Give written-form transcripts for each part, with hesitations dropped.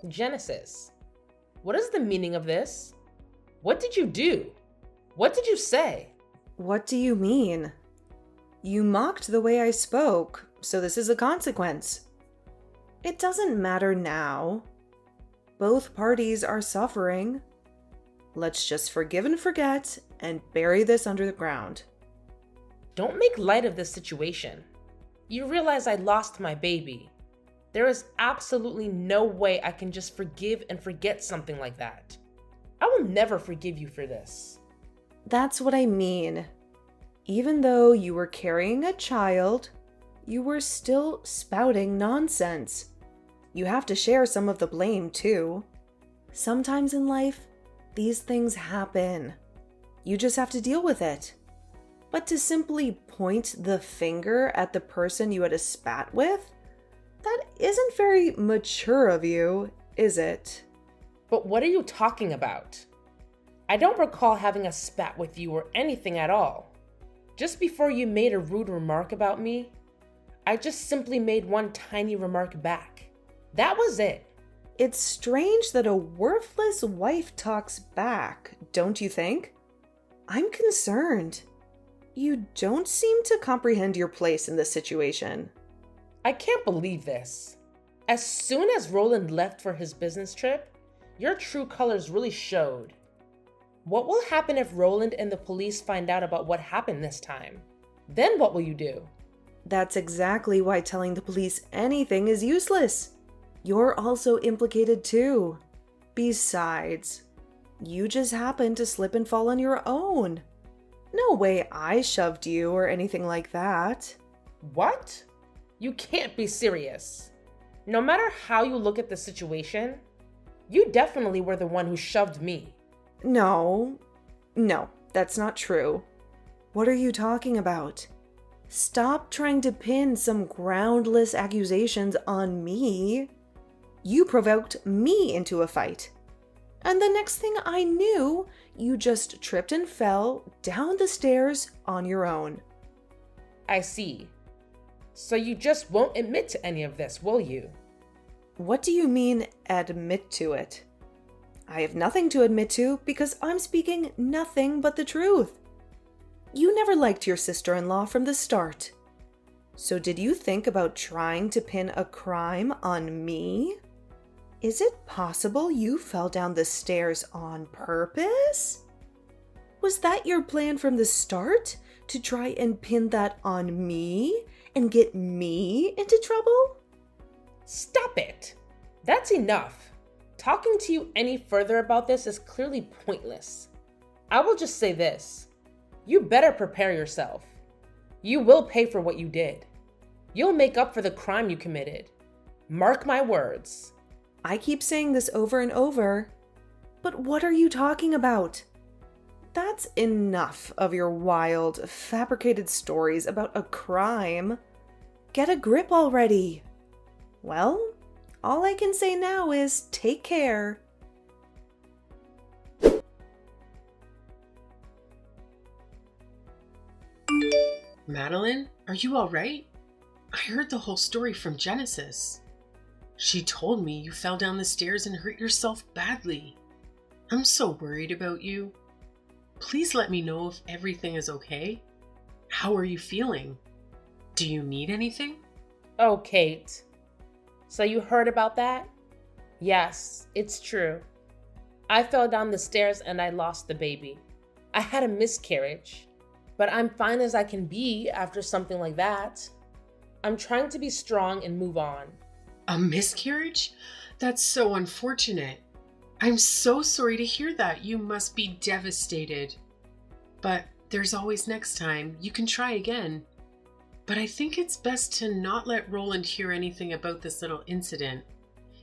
Genesis, what is the meaning of this? What did you do? What did you say? What do you mean? You mocked the way I spoke, so this is a consequence. It doesn't matter now. Both parties are suffering. Let's just forgive and forget and bury this under the ground. Don't make light of this situation. You realize I lost my baby. There is absolutely no way I can just forgive and forget something like that. I will never forgive you for this. That's what I mean. Even though you were carrying a child, you were still spouting nonsense. You have to share some of the blame too. Sometimes in life, these things happen. You just have to deal with it. But to simply point the finger at the person you had a spat with, that isn't very mature of you, is it? But what are you talking about? I don't recall having a spat with you or anything at all. Just before you made a rude remark about me, I just simply made one tiny remark back. That was it. It's strange that a worthless wife talks back, don't you think? I'm concerned. You don't seem to comprehend your place in this situation. I can't believe this. As soon as Roland left for his business trip, your true colors really showed. What will happen if Roland and the police find out about what happened this time? Then what will you do? That's exactly why telling the police anything is useless. You're also implicated too. Besides, you just happened to slip and fall on your own. No way I shoved you or anything like that. What? You can't be serious. No matter how you look at the situation, you definitely were the one who shoved me. No, that's not true. What are you talking about? Stop trying to pin some groundless accusations on me. You provoked me into a fight. And the next thing I knew, you just tripped and fell down the stairs on your own. I see. So you just won't admit to any of this, will you? What do you mean, admit to it? I have nothing to admit to because I'm speaking nothing but the truth. You never liked your sister-in-law from the start. So did you think about trying to pin a crime on me? Is it possible you fell down the stairs on purpose? Was that your plan from the start, to try and pin that on me and get me into trouble? Stop it! That's enough. Talking to you any further about this is clearly pointless. I will just say this. You better prepare yourself. You will pay for what you did. You'll make up for the crime you committed. Mark my words. I keep saying this over and over, but what are you talking about? That's enough of your wild, fabricated stories about a crime. Get a grip already. Well, all I can say now is take care. Madeline, are you all right? I heard the whole story from Genesis. She told me you fell down the stairs and hurt yourself badly. I'm so worried about you. Please let me know if everything is okay. How are you feeling? Do you need anything? Oh, Kate. So you heard about that? Yes, it's true. I fell down the stairs and I lost the baby. I had a miscarriage, but I'm fine as I can be after something like that. I'm trying to be strong and move on. A miscarriage? That's so unfortunate. I'm so sorry to hear that. You must be devastated. But there's always next time. You can try again. But I think it's best to not let Roland hear anything about this little incident.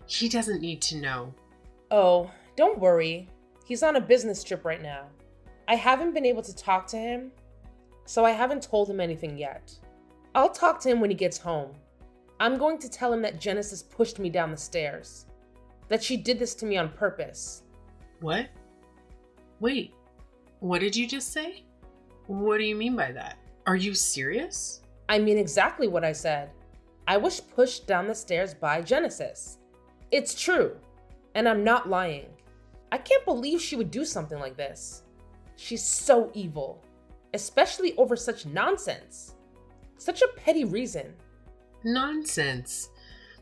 He doesn't need to know. Oh, don't worry. He's on a business trip right now. I haven't been able to talk to him, so I haven't told him anything yet. I'll talk to him when he gets home. I'm going to tell him that Genesis pushed me down the stairs. That she did this to me on purpose. What? Wait, what did you just say? What do you mean by that? Are you serious? I mean exactly what I said. I was pushed down the stairs by Genesis. It's true. And I'm not lying. I can't believe she would do something like this. She's so evil, especially over such nonsense. Such a petty reason. Nonsense.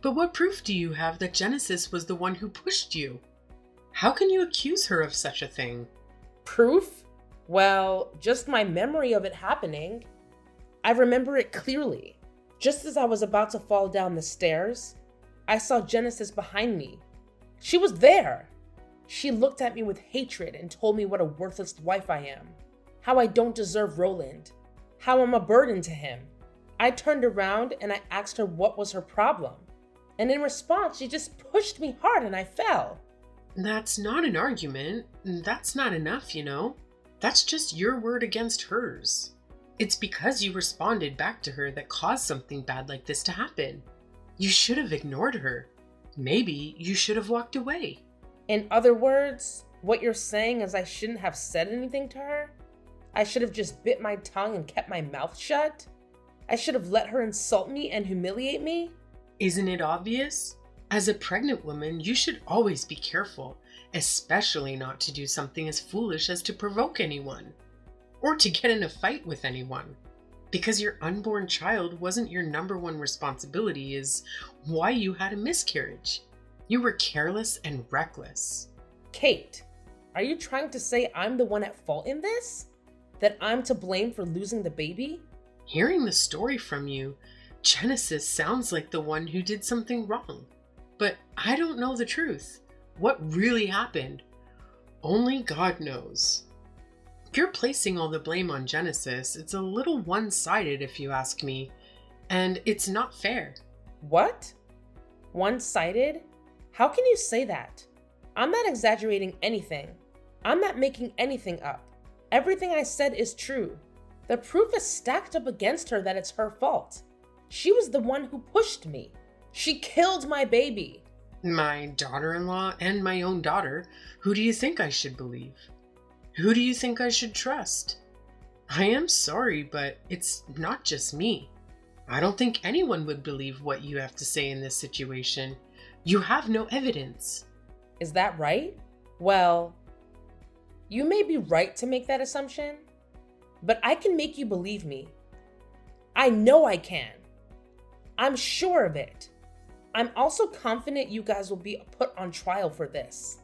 But what proof do you have that Genesis was the one who pushed you? How can you accuse her of such a thing? Proof? Well, just my memory of it happening. I remember it clearly. Just as I was about to fall down the stairs, I saw Genesis behind me. She was there. She looked at me with hatred and told me what a worthless wife I am, how I don't deserve Roland, how I'm a burden to him. I turned around and I asked her what was her problem. And in response, she just pushed me hard and I fell. That's not an argument. That's not enough, you know. That's just your word against hers. It's because you responded back to her that caused something bad like this to happen. You should have ignored her. Maybe you should have walked away. In other words, what you're saying is I shouldn't have said anything to her? I should have just bit my tongue and kept my mouth shut? I should have let her insult me and humiliate me? Isn't it obvious? As a pregnant woman, you should always be careful, especially not to do something as foolish as to provoke anyone, or to get in a fight with anyone. Because your unborn child wasn't your number one responsibility is why you had a miscarriage. You were careless and reckless. Kate, are you trying to say I'm the one at fault in this? That I'm to blame for losing the baby? Hearing the story from you, Genesis sounds like the one who did something wrong. But I don't know the truth. What really happened? Only God knows. If you're placing all the blame on Genesis, it's a little one-sided if you ask me, and it's not fair. What? One-sided? How can you say that? I'm not exaggerating anything. I'm not making anything up. Everything I said is true. The proof is stacked up against her that it's her fault. She was the one who pushed me. She killed my baby. My daughter-in-law and my own daughter. Who do you think I should believe? Who do you think I should trust? I am sorry, but it's not just me. I don't think anyone would believe what you have to say in this situation. You have no evidence. Is that right? Well, you may be right to make that assumption, but I can make you believe me. I know I can. I'm sure of it. I'm also confident you guys will be put on trial for this.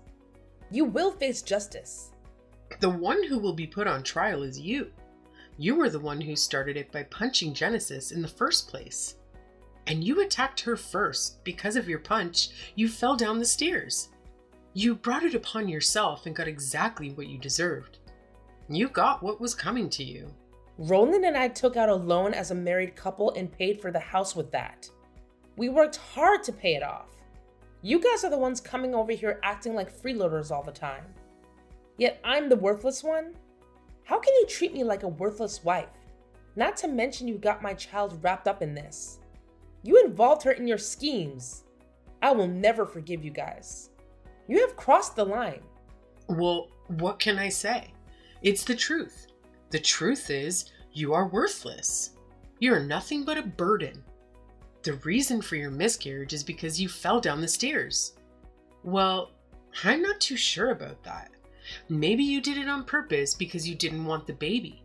You will face justice. The one who will be put on trial is you. You were the one who started it by punching Genesis in the first place. And you attacked her first. Because of your punch, you fell down the stairs. You brought it upon yourself and got exactly what you deserved. You got what was coming to you. Roland and I took out a loan as a married couple and paid for the house with that. We worked hard to pay it off. You guys are the ones coming over here acting like freeloaders all the time. Yet I'm the worthless one? How can you treat me like a worthless wife? Not to mention you got my child wrapped up in this. You involved her in your schemes. I will never forgive you guys. You have crossed the line. Well, what can I say? It's the truth. The truth is, you are worthless. You are nothing but a burden. The reason for your miscarriage is because you fell down the stairs. Well, I'm not too sure about that. Maybe you did it on purpose because you didn't want the baby.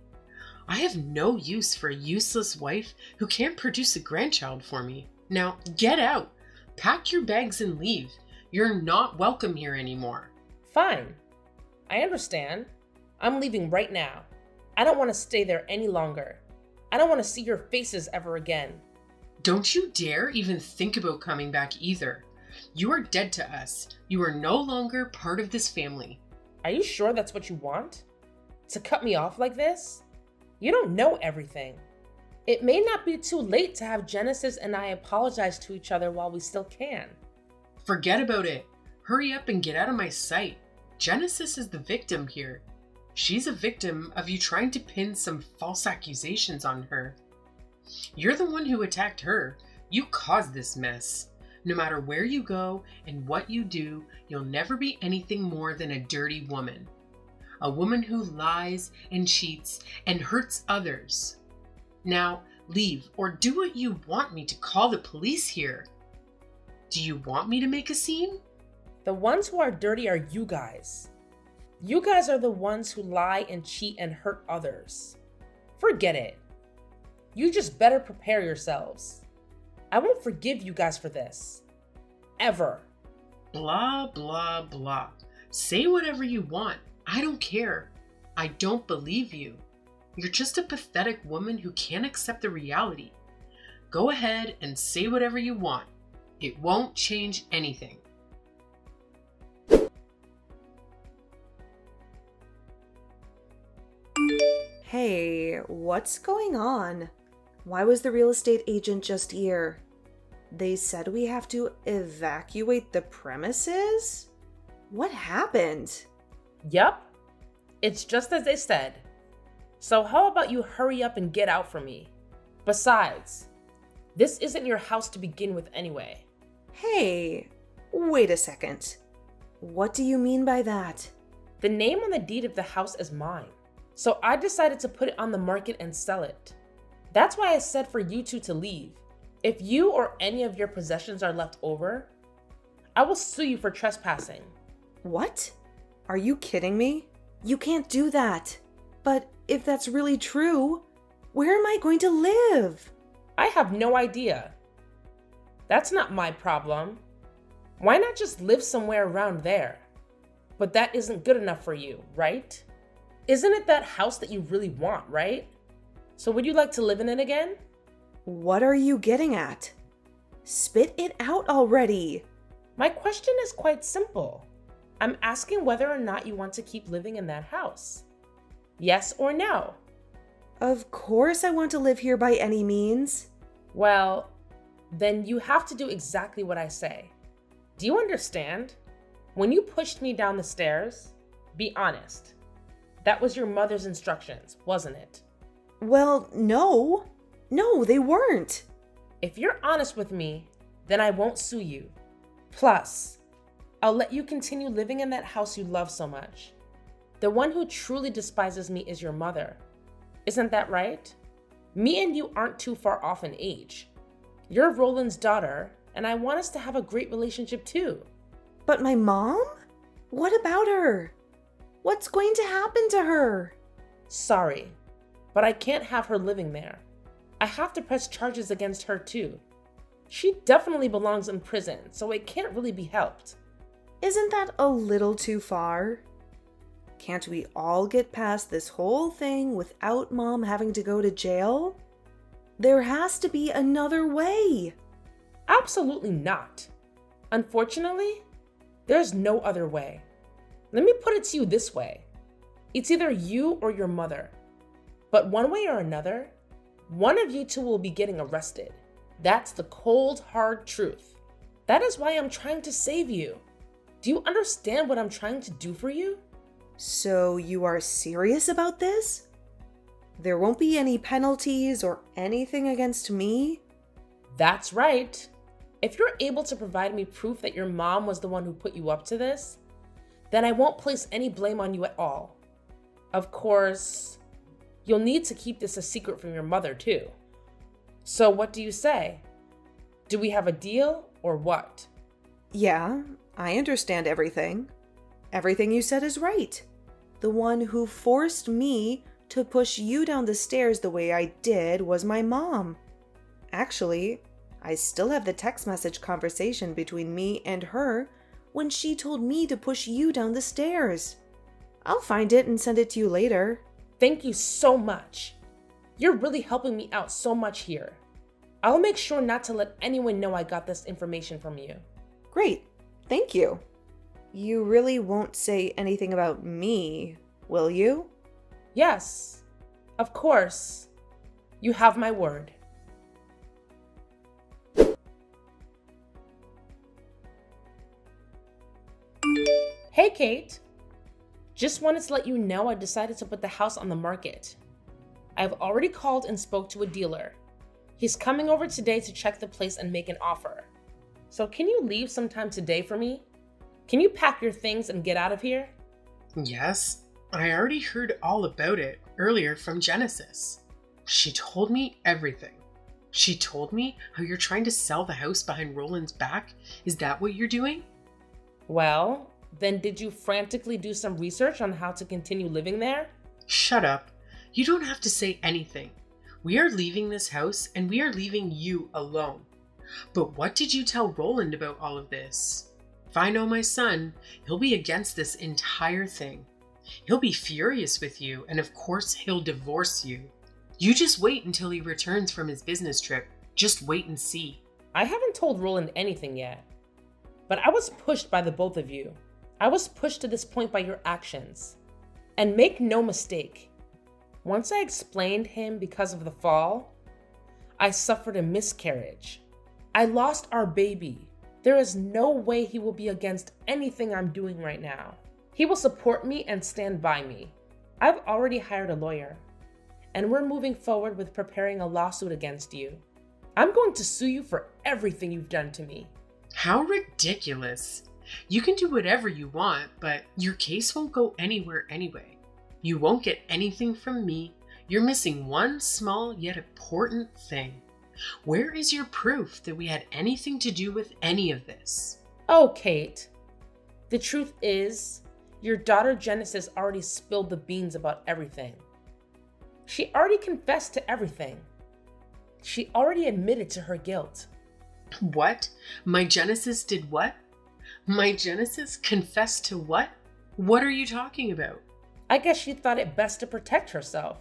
I have no use for a useless wife who can't produce a grandchild for me. Now, get out. Pack your bags and leave. You're not welcome here anymore. Fine. I understand. I'm leaving right now. I don't want to stay there any longer. I don't want to see your faces ever again. Don't you dare even think about coming back either. You are dead to us. You are no longer part of this family. Are you sure that's what you want? To cut me off like this? You don't know everything. It may not be too late to have Genesis and I apologize to each other while we still can. Forget about it. Hurry up and get out of my sight. Genesis is the victim here. She's a victim of you trying to pin some false accusations on her. You're the one who attacked her. You caused this mess. No matter where you go and what you do, you'll never be anything more than a dirty woman. A woman who lies and cheats and hurts others. Now, leave or do what you want me to call the police here. Do you want me to make a scene? The ones who are dirty are you guys. You guys are the ones who lie and cheat and hurt others. Forget it. You just better prepare yourselves. I won't forgive you guys for this. Ever. Blah, blah, blah. Say whatever you want. I don't care. I don't believe you. You're just a pathetic woman who can't accept the reality. Go ahead and say whatever you want. It won't change anything. Hey, what's going on? Why was the real estate agent just here? They said we have to evacuate the premises? What happened? Yup. It's just as they said. So how about you hurry up and get out for me? Besides, this isn't your house to begin with anyway. Hey, wait a second. What do you mean by that? The name on the deed of the house is mine. So I decided to put it on the market and sell it. That's why I said for you two to leave. If you or any of your possessions are left over, I will sue you for trespassing. What? Are you kidding me? You can't do that. But if that's really true, where am I going to live? I have no idea. That's not my problem. Why not just live somewhere around there? But that isn't good enough for you, right? Isn't it that house that you really want, right? So would you like to live in it again? What are you getting at? Spit it out already. My question is quite simple. I'm asking whether or not you want to keep living in that house. Yes or no? Of course I want to live here by any means. Well, then you have to do exactly what I say. Do you understand? When you pushed me down the stairs, be honest. That was your mother's instructions, wasn't it? Well, no. No, they weren't. If you're honest with me, then I won't sue you. Plus, I'll let you continue living in that house you love so much. The one who truly despises me is your mother. Isn't that right? Me and you aren't too far off in age. You're Roland's daughter, and I want us to have a great relationship too. But my mom? What about her? What's going to happen to her? Sorry, but I can't have her living there. I have to press charges against her too. She definitely belongs in prison, so it can't really be helped. Isn't that a little too far? Can't we all get past this whole thing without Mom having to go to jail? There has to be another way. Absolutely not. Unfortunately, there's no other way. Let me put it to you this way. It's either you or your mother. But one way or another, one of you two will be getting arrested. That's the cold, hard truth. That is why I'm trying to save you. Do you understand what I'm trying to do for you? So you are serious about this? There won't be any penalties or anything against me? That's right. If you're able to provide me proof that your mom was the one who put you up to this, then I won't place any blame on you at all. Of course, you'll need to keep this a secret from your mother too. So what do you say? Do we have a deal or what? Yeah, I understand everything. Everything you said is right. The one who forced me to push you down the stairs the way I did was my mom. Actually, I still have the text message conversation between me and her when she told me to push you down the stairs. I'll find it and send it to you later. Thank you so much. You're really helping me out so much here. I'll make sure not to let anyone know I got this information from you. Great, thank you. You really won't say anything about me, will you? Yes, of course. You have my word. Hey, Kate. Just wanted to let you know I decided to put the house on the market. I've already called and spoke to a dealer. He's coming over today to check the place and make an offer. So can you leave sometime today for me? Can you pack your things and get out of here? Yes, I already heard all about it earlier from Genesis. She told me everything. She told me how you're trying to sell the house behind Roland's back. Is that what you're doing? Well, then did you frantically do some research on how to continue living there? Shut up. You don't have to say anything. We are leaving this house and we are leaving you alone. But what did you tell Roland about all of this? If I know my son, he'll be against this entire thing. He'll be furious with you, and of course he'll divorce you. You just wait until he returns from his business trip. Just wait and see. I haven't told Roland anything yet, but I was pushed by the both of you. I was pushed to this point by your actions. And make no mistake, once I explained him because of the fall, I suffered a miscarriage. I lost our baby. There is no way he will be against anything I'm doing right now. He will support me and stand by me. I've already hired a lawyer, and we're moving forward with preparing a lawsuit against you. I'm going to sue you for everything you've done to me. How ridiculous. You can do whatever you want, but your case won't go anywhere anyway. You won't get anything from me. You're missing one small yet important thing. Where is your proof that we had anything to do with any of this? Oh, Kate. The truth is, your daughter Genesis already spilled the beans about everything. She already confessed to everything. She already admitted to her guilt. What? My Genesis did what? My Genesis confessed to what? What are you talking about? I guess she thought it best to protect herself,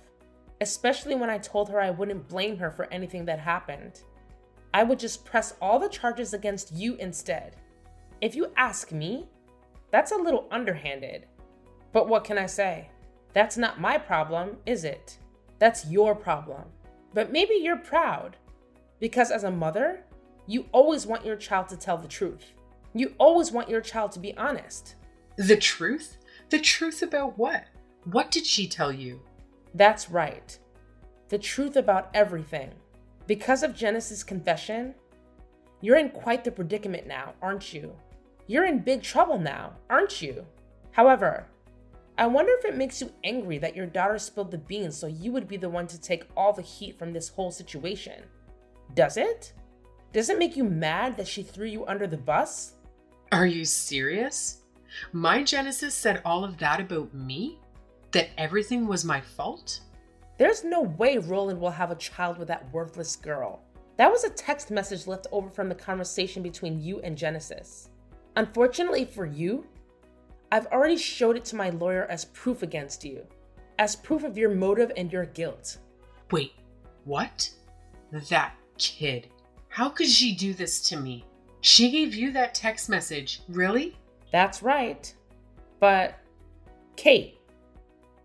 especially when I told her I wouldn't blame her for anything that happened. I would just press all the charges against you instead. If you ask me, that's a little underhanded. But what can I say? That's not my problem, is it? That's your problem. But maybe you're proud, because as a mother, you always want your child to tell the truth. You always want your child to be honest. The truth? The truth about what? What did she tell you? That's right. The truth about everything. Because of Genesis' confession, you're in quite the predicament now, aren't you? You're in big trouble now, aren't you? However, I wonder if it makes you angry that your daughter spilled the beans so you would be the one to take all the heat from this whole situation. Does it? Does it make you mad that she threw you under the bus? Are you serious? My Genesis said all of that about me? That everything was my fault? There's no way Roland will have a child with that worthless girl. That was a text message left over from the conversation between you and Genesis. Unfortunately for you, I've already showed it to my lawyer as proof against you, as proof of your motive and your guilt. Wait, what? That kid. How could she do this to me? She gave you that text message, really? That's right. But, Kate,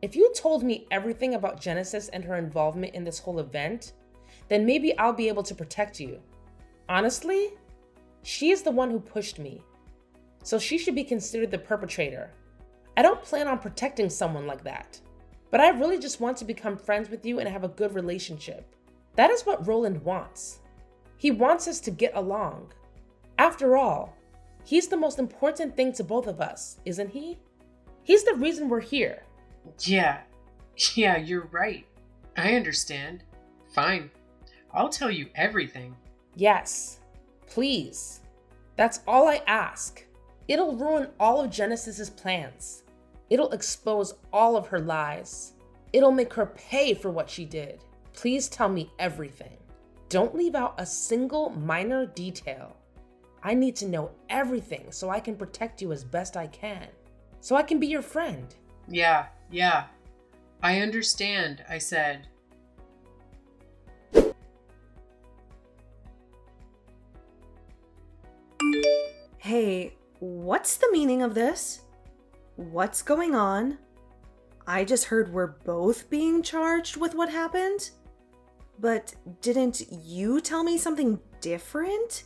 if you told me everything about Genesis and her involvement in this whole event, then maybe I'll be able to protect you. Honestly, she is the one who pushed me, so she should be considered the perpetrator. I don't plan on protecting someone like that, but I really just want to become friends with you and have a good relationship. That is what Roland wants. He wants us to get along. After all, he's the most important thing to both of us, isn't he? He's the reason we're here. Yeah, you're right. I understand. Fine. I'll tell you everything. Yes, please. That's all I ask. It'll ruin all of Genesis's plans. It'll expose all of her lies. It'll make her pay for what she did. Please tell me everything. Don't leave out a single minor detail. I need to know everything so I can protect you as best I can. So I can be your friend. Yeah. I understand, I said. Hey, what's the meaning of this? What's going on? I just heard we're both being charged with what happened. But didn't you tell me something different?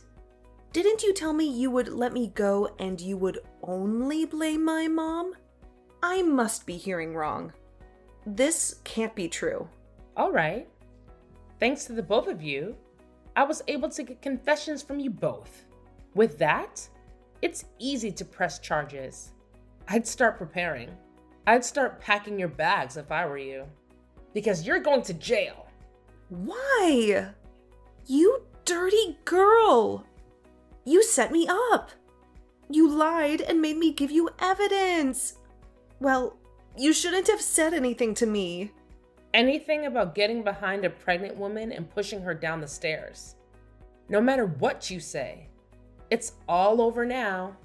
Didn't you tell me you would let me go and you would only blame my mom? I must be hearing wrong. This can't be true. All right. Thanks to the both of you, I was able to get confessions from you both. With that, it's easy to press charges. I'd start preparing. I'd start packing your bags if I were you. Because you're going to jail. Why? You dirty girl! You set me up. You lied and made me give you evidence. Well, you shouldn't have said anything to me. Anything about getting behind a pregnant woman and pushing her down the stairs. No matter what you say, it's all over now.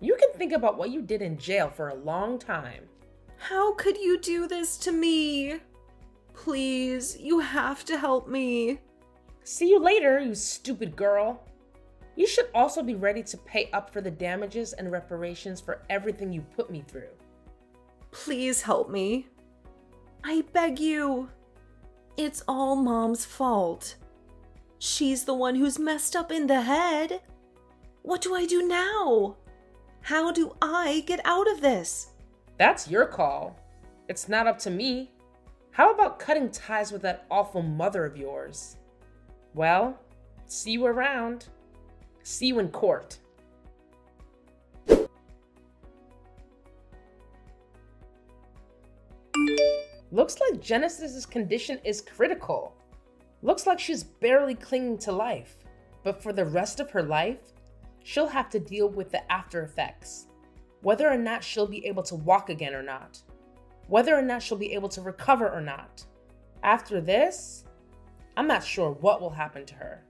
You can think about what you did in jail for a long time. How could you do this to me? Please, you have to help me. See you later, you stupid girl. You should also be ready to pay up for the damages and reparations for everything you put me through. Please help me. I beg you. It's all Mom's fault. She's the one who's messed up in the head. What do I do now? How do I get out of this? That's your call. It's not up to me. How about cutting ties with that awful mother of yours? Well, see you around. See you in court. Looks like Genesis's condition is critical. Looks like she's barely clinging to life. But for the rest of her life, she'll have to deal with the after effects. Whether or not she'll be able to walk again or not. Whether or not she'll be able to recover or not. After this, I'm not sure what will happen to her.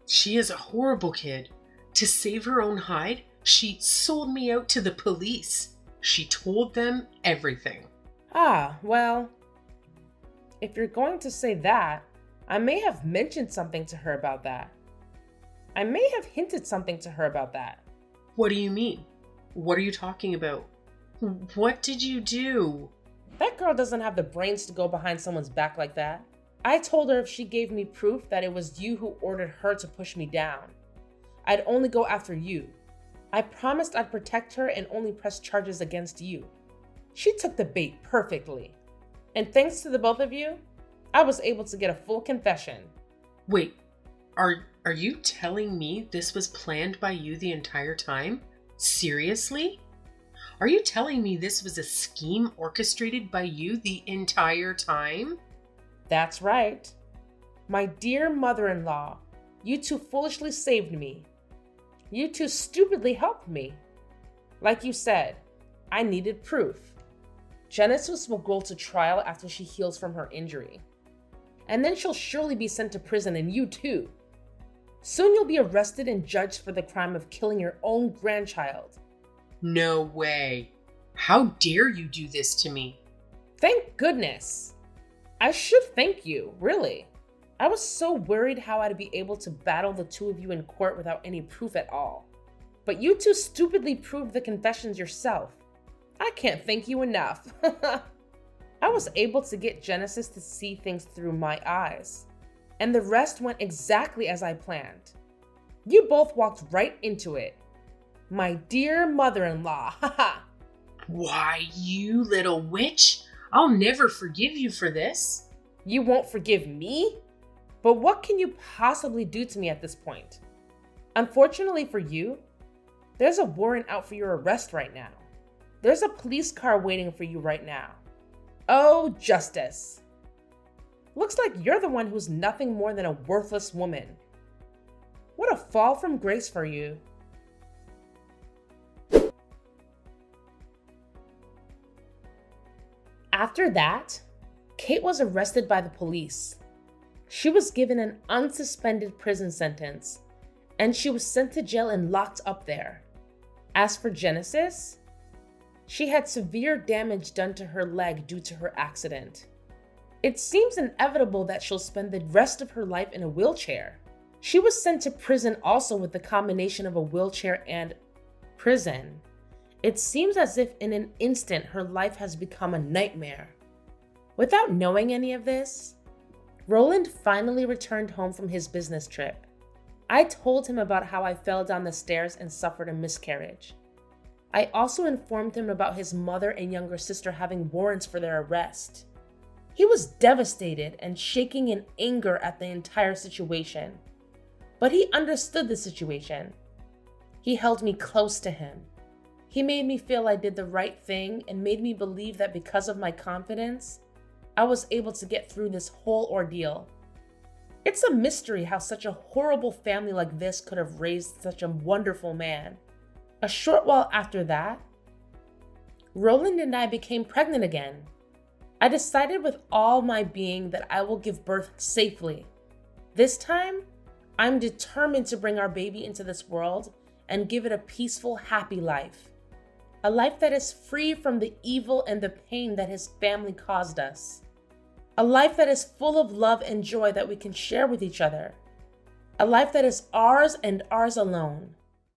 She is a horrible kid. To save her own hide, she sold me out to the police. She told them everything. Well, if you're going to say that, I may have mentioned something to her about that. I may have hinted something to her about that. What do you mean? What are you talking about? What did you do? That girl doesn't have the brains to go behind someone's back like that. I told her if she gave me proof that it was you who ordered her to push me down, I'd only go after you. I promised I'd protect her and only press charges against you. She took the bait perfectly. And thanks to the both of you, I was able to get a full confession. Wait, are you telling me this was planned by you the entire time? Seriously? Are you telling me this was a scheme orchestrated by you the entire time? That's right. My dear mother-in-law, you two foolishly saved me. You two stupidly helped me. Like you said, I needed proof. Genesis will go to trial after she heals from her injury. And then she'll surely be sent to prison, and you too. Soon you'll be arrested and judged for the crime of killing your own grandchild. No way. How dare you do this to me? Thank goodness. I should thank you, really. I was so worried how I'd be able to battle the two of you in court without any proof at all. But you two stupidly proved the confessions yourself. I can't thank you enough. I was able to get Genesis to see things through my eyes. And the rest went exactly as I planned. You both walked right into it. My dear mother-in-law, haha. Why, you little witch. I'll never forgive you for this. You won't forgive me? But what can you possibly do to me at this point? Unfortunately for you, there's a warrant out for your arrest right now. There's a police car waiting for you right now. Oh, justice. Looks like you're the one who's nothing more than a worthless woman. What a fall from grace for you. After that, Kate was arrested by the police. She was given an unsuspended prison sentence, and she was sent to jail and locked up there. As for Genesis, she had severe damage done to her leg due to her accident. It seems inevitable that she'll spend the rest of her life in a wheelchair. She was sent to prison also with the combination of a wheelchair and prison. It seems as if in an instant her life has become a nightmare. Without knowing any of this, Roland finally returned home from his business trip. I told him about how I fell down the stairs and suffered a miscarriage. I also informed him about his mother and younger sister having warrants for their arrest. He was devastated and shaking in anger at the entire situation. But he understood the situation. He held me close to him. He made me feel I did the right thing and made me believe that because of my confidence, I was able to get through this whole ordeal. It's a mystery how such a horrible family like this could have raised such a wonderful man. A short while after that, Roland and I became pregnant again. I decided with all my being that I will give birth safely. This time, I'm determined to bring our baby into this world and give it a peaceful, happy life. A life that is free from the evil and the pain that his family caused us. A life that is full of love and joy that we can share with each other. A life that is ours and ours alone.